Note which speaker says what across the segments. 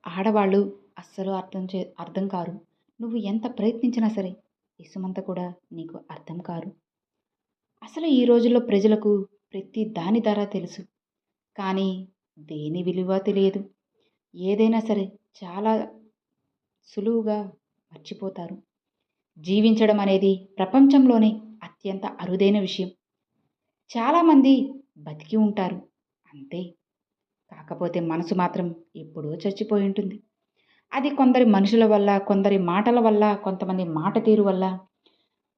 Speaker 1: ఆడవాళ్ళు అస్సలు అర్థం కారు. నువ్వు ఎంత ప్రయత్నించినా సరే, ఇసుమంత కూడా నీకు అర్థం కారు. అసలు ఈ రోజుల్లో ప్రజలకు ప్రతి దాని ధర తెలుసు. కానీ దేని విలువ తెలియదు. ఏదైనా సరే చాలా సులువుగా మర్చిపోతారు. జీవించడం అనేది ప్రపంచంలోనే అత్యంత అరుదైన విషయం. చాలామంది బతికి ఉంటారు అంతే. కాకపోతే మనసు మాత్రం ఎప్పుడో చచ్చిపోయి ఉంటుంది. అది కొందరి మనుషుల వల్ల, కొందరి మాటల వల్ల, కొంతమంది మాట తీరు వల్ల,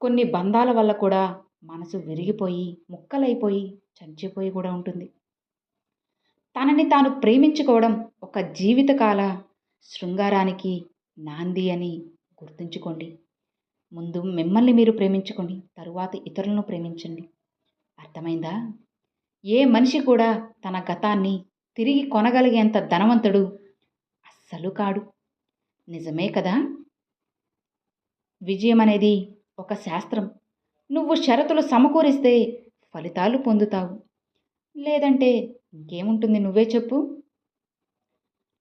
Speaker 1: కొన్ని బంధాల వల్ల కూడా మనసు విరిగిపోయి, ముక్కలైపోయి, చచ్చిపోయి కూడా ఉంటుంది. తనని తాను ప్రేమించుకోవడం ఒక జీవితకాల శృంగారానికి నాంది అని గుర్తుంచుకోండి. ముందు మిమ్మల్ని మీరు ప్రేమించుకోండి, తరువాత ఇతరులను ప్రేమించండి. అర్థమైందా? ఏ మనిషి కూడా తన గతాన్ని తిరిగి కొనగలిగేంత ధనవంతుడు అస్సలు కాడు. నిజమే కదా? విజయం అనేది ఒక శాస్త్రం. నువ్వు షరతులు సమకూరిస్తే ఫలితాలు పొందుతావు. లేదంటే ఇంకేముంటుంది, నువ్వే చెప్పు.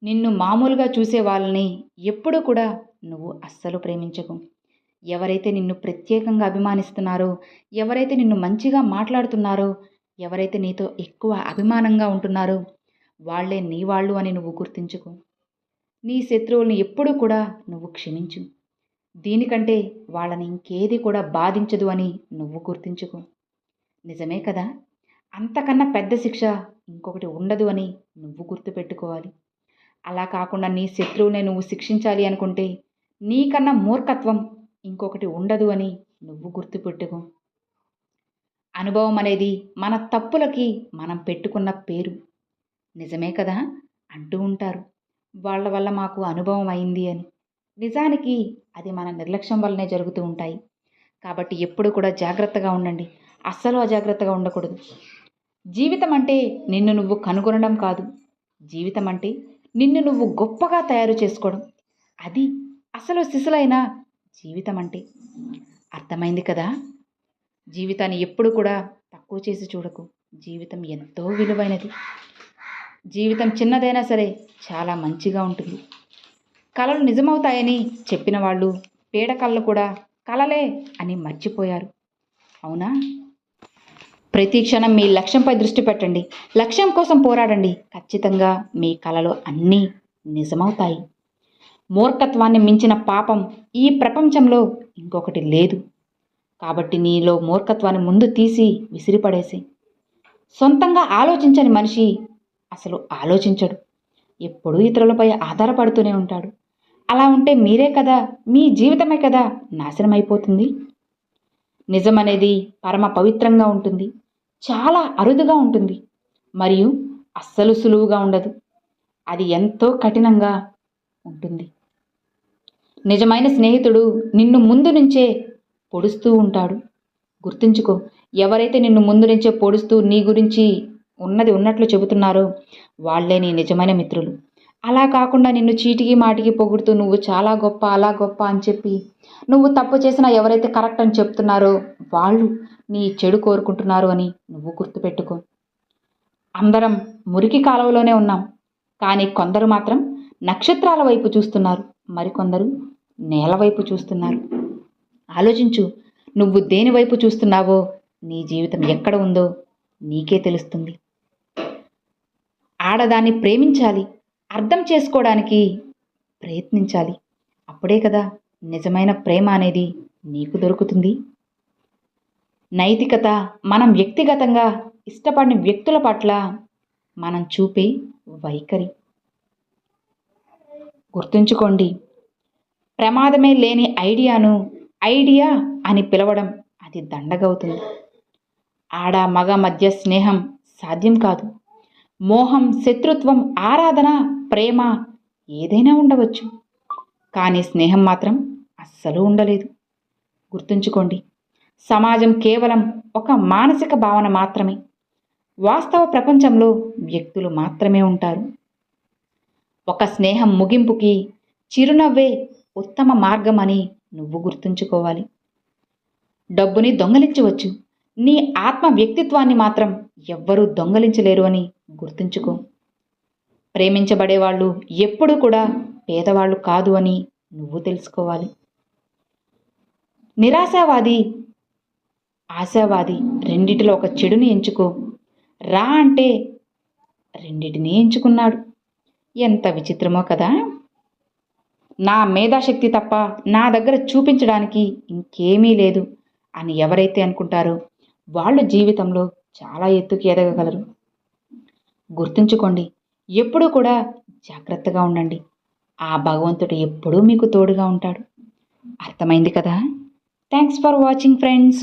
Speaker 1: నిన్ను మామూలుగా చూసే వాళ్ళని ఎప్పుడూ కూడా నువ్వు అస్సలు ప్రేమించకు. ఎవరైతే నిన్ను ప్రత్యేకంగా అభిమానిస్తున్నారో, ఎవరైతే నిన్ను మంచిగా మాట్లాడుతున్నారో, ఎవరైతే నీతో ఎక్కువ అభిమానంగా ఉంటున్నారో వాళ్లే నీ వాళ్ళు అని నువ్వు గుర్తించుకో. నీ శత్రువుల్ని ఎప్పుడూ కూడా నువ్వు క్షమించు. దీనికంటే వాళ్ళని ఇంకేది కూడా బాధించదు అని నువ్వు గుర్తించుకో. నిజమే కదా? అంతకన్నా పెద్ద శిక్ష ఇంకొకటి ఉండదు అని నువ్వు గుర్తుపెట్టుకోవాలి. అలా కాకుండా నీ శత్రువునే నువ్వు శిక్షించాలి అనుకుంటే నీకన్నా మూర్ఖత్వం ఇంకొకటి ఉండదు అని నువ్వు గుర్తుపెట్టుకో. అనుభవం అనేది మన తప్పులకి మనం పెట్టుకున్న పేరు. నిజమే కదా? అంటూ ఉంటారు, వాళ్ళ వల్ల మాకు అనుభవం అయింది అని. నిజానికి అది మన నిర్లక్ష్యం వల్లనే జరుగుతూ ఉంటాయి. కాబట్టి ఎప్పుడు కూడా జాగ్రత్తగా ఉండండి. అస్సలు అజాగ్రత్తగా ఉండకూడదు. జీవితం అంటే నిన్ను నువ్వు కనుగొనడం కాదు. జీవితం అంటే నిన్ను నువ్వు గొప్పగా తయారు చేసుకోవడం. అది అసలు సిసలైన జీవితం అంటే. అర్థమైంది కదా? జీవితాన్ని ఎప్పుడు కూడా తక్కువ చేసి చూడకు. జీవితం ఎంతో విలువైనది. జీవితం చిన్నదైనా సరే చాలా మంచిగా ఉంటుంది. కలలు నిజమవుతాయని చెప్పిన వాళ్ళు పీడకలలు కూడా కలలే అని మర్చిపోయారు. అవునా? ప్రతి క్షణం మీ లక్ష్యంపై దృష్టి పెట్టండి. లక్ష్యం కోసం పోరాడండి. ఖచ్చితంగా మీ కలలు అన్నీ నిజమవుతాయి. మూర్ఖత్వాన్ని మించిన పాపం ఈ ప్రపంచంలో ఇంకొకటి లేదు. కాబట్టి నీలో మూర్ఖత్వాన్ని ముందు తీసి విసిరిపడేసి. సొంతంగా ఆలోచించని మనిషి అసలు ఆలోచించడు. ఎప్పుడూ ఇతరులపై ఆధారపడుతూనే ఉంటాడు. అలా ఉంటే మీరే కదా, మీ జీవితమే కదా నాశనం అయిపోతుంది. నిజం అనేది పరమ పవిత్రంగా ఉంటుంది. చాలా అరుదుగా ఉంటుంది. మరియు అస్సలు సులువుగా ఉండదు. అది ఎంతో కఠినంగా ఉంటుంది. నిజమైన స్నేహితుడు నిన్ను ముందు నుంచే పొడుస్తూ ఉంటాడు. గుర్తుంచుకో. ఎవరైతే నిన్ను ముందు నుంచే పొడుస్తూ నీ గురించి ఉన్నది ఉన్నట్లు చెబుతున్నారో వాళ్లే నీ నిజమైన మిత్రులు. అలా కాకుండా నిన్ను చీటికి మాటికి పొగుడుతూ నువ్వు చాలా గొప్ప, అలా గొప్ప అని చెప్పి నువ్వు తప్పు చేసినా ఎవరైతే కరెక్ట్ అని చెప్తున్నారో వాళ్ళు నీ చెడు కోరుకుంటున్నారు అని నువ్వు గుర్తుపెట్టుకో. అందరం మురికి కాలువలోనే ఉన్నాం. కానీ కొందరు మాత్రం నక్షత్రాల వైపు చూస్తున్నారు, మరికొందరు నేల వైపు చూస్తున్నారు. ఆలోచించు. నువ్వు దేని వైపు చూస్తున్నావో నీ జీవితం ఎక్కడ ఉందో నీకే తెలుస్తుంది. ఆడదాన్ని ప్రేమించాలి, అర్థం చేసుకోవడానికి ప్రయత్నించాలి. అప్పుడే కదా నిజమైన ప్రేమ అనేది నీకు దొరుకుతుంది. నైతికత మనం వ్యక్తిగతంగా ఇష్టపడిన వ్యక్తుల పట్ల మనం చూపే వైఖరి. గుర్తుంచుకోండి. ప్రమాదమే లేని ఐడియాను ఐడియా అని పిలవడం అది దండగవుతుంది. ఆడ మగ మధ్య స్నేహం సాధ్యం కాదు. మోహం, శత్రుత్వం, ఆరాధన, ప్రేమ ఏదైనా ఉండవచ్చు. కానీ స్నేహం మాత్రం అస్సలు ఉండలేదు. గుర్తుంచుకోండి. సమాజం కేవలం ఒక మానసిక భావన మాత్రమే. వాస్తవ ప్రపంచంలో వ్యక్తులు మాత్రమే ఉంటారు. ఒక స్నేహం ముగింపుకి చిరునవ్వే ఉత్తమ మార్గం అని నువ్వు గుర్తుంచుకోవాలి. డబ్బుని దొంగలించవచ్చు, నీ ఆత్మ వ్యక్తిత్వాన్ని మాత్రం ఎవ్వరూ దొంగలించలేరు అని గుర్తుంచుకో. ప్రేమించబడేవాళ్ళు ఎప్పుడూ కూడా పేదవాళ్ళు కాదు అని నువ్వు తెలుసుకోవాలి. నిరాశావాది, ఆశావాది రెండిటిలో ఒక చెడుని ఎంచుకో. రా అంటే రెండిటిని ఎంచుకున్నాడు. ఎంత విచిత్రమో కదా. నా మేధాశక్తి తప్ప నా దగ్గర చూపించడానికి ఇంకేమీ లేదు అని ఎవరైతే అనుకుంటారో వాళ్ళు జీవితంలో చాలా ఎత్తుకి ఎదగగలరు. గుర్తుంచుకోండి, ఎప్పుడూ కూడా జాగ్రత్తగా ఉండండి. ఆ భగవంతుడు ఎప్పుడూ మీకు తోడుగా ఉంటాడు. అర్థమైంది కదా. Thanks for watching friends.